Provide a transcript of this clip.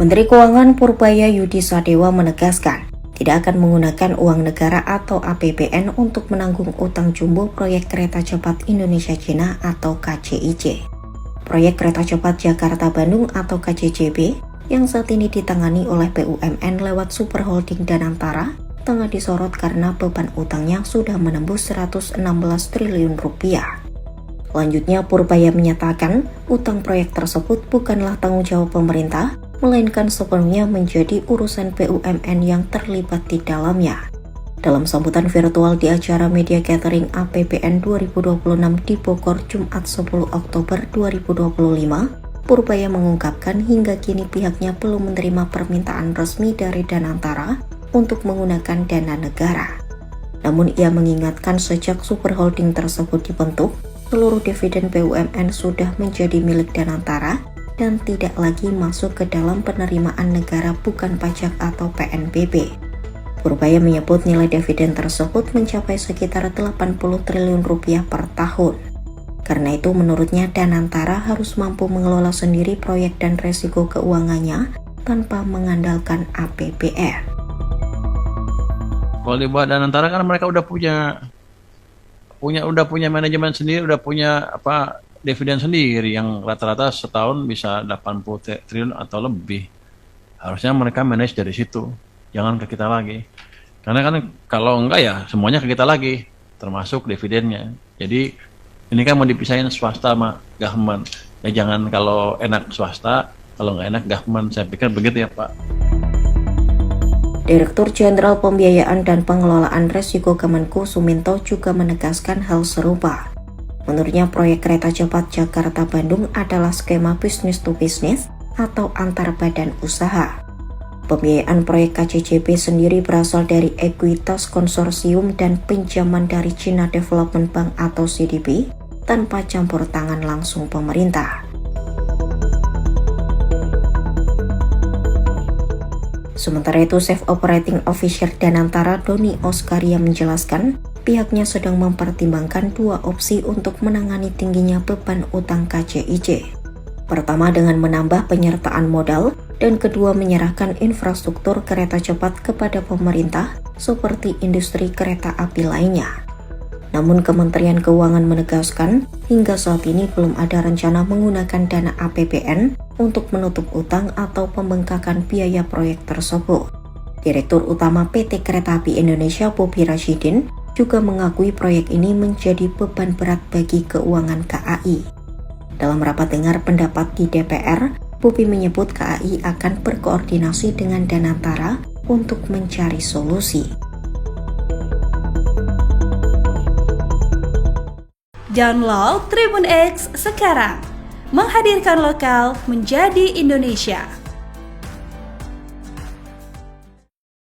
Menteri Keuangan Purbaya Yudi Sadewa menegaskan tidak akan menggunakan uang negara atau APBN untuk menanggung utang jumbo proyek kereta cepat Indonesia-Cina atau KCIC. Proyek kereta cepat Jakarta-Bandung atau KCJB yang saat ini ditangani oleh BUMN lewat Super Holding Danantara tengah disorot karena beban utangnya sudah menembus 116 triliun rupiah. Selanjutnya, Purbaya menyatakan utang proyek tersebut bukanlah tanggung jawab pemerintah, melainkan sepenuhnya menjadi urusan BUMN yang terlibat di dalamnya. Dalam sambutan virtual di acara Media Gathering APBN 2026 di Bogor Jumat 10 Oktober 2025, Purbaya mengungkapkan hingga kini pihaknya belum menerima permintaan resmi dari Danantara untuk menggunakan dana negara. Namun ia mengingatkan sejak Super Holding tersebut dibentuk, seluruh dividen BUMN sudah menjadi milik Danantara dan tidak lagi masuk ke dalam penerimaan negara bukan pajak atau PNBP. Purbaya menyebut nilai dividen tersebut mencapai sekitar 80 triliun rupiah per tahun. Karena itu menurutnya Danantara harus mampu mengelola sendiri proyek dan resiko keuangannya tanpa mengandalkan APBN. Kalau dibuat Danantara kan mereka udah punya manajemen sendiri, udah punya dividen sendiri yang rata-rata setahun bisa 80 triliun atau lebih. Harusnya mereka manage dari situ, jangan ke kita lagi. Karena kan kalau enggak ya semuanya ke kita lagi, termasuk dividennya. Jadi ini kan mau dipisahin swasta sama government. Ya jangan kalau enak swasta, kalau nggak enak government. Saya pikir begitu ya Pak. Direktur Jenderal Pembiayaan dan Pengelolaan Risiko Kemenku Suminto juga menegaskan hal serupa. Menurutnya proyek kereta cepat Jakarta-Bandung adalah skema business to business atau antar badan usaha. Pembiayaan proyek KCJB sendiri berasal dari ekuitas konsorsium dan pinjaman dari China Development Bank atau CDB tanpa campur tangan langsung pemerintah. Sementara itu, Chief Operating Officer Danantara Doni Oskaria menjelaskan pihaknya sedang mempertimbangkan dua opsi untuk menangani tingginya beban utang KCIC. Pertama dengan menambah penyertaan modal dan kedua menyerahkan infrastruktur kereta cepat kepada pemerintah seperti industri kereta api lainnya. Namun Kementerian Keuangan menegaskan hingga saat ini belum ada rencana menggunakan dana APBN untuk menutup utang atau pembengkakan biaya proyek tersebut. Direktur Utama PT Kereta Api Indonesia Bobi Rashidin juga mengakui proyek ini menjadi beban berat bagi keuangan KAI. Dalam rapat dengar pendapat di DPR, Bobi menyebut KAI akan berkoordinasi dengan Danantara untuk mencari solusi. Download Tribun X sekarang, menghadirkan lokal menjadi Indonesia.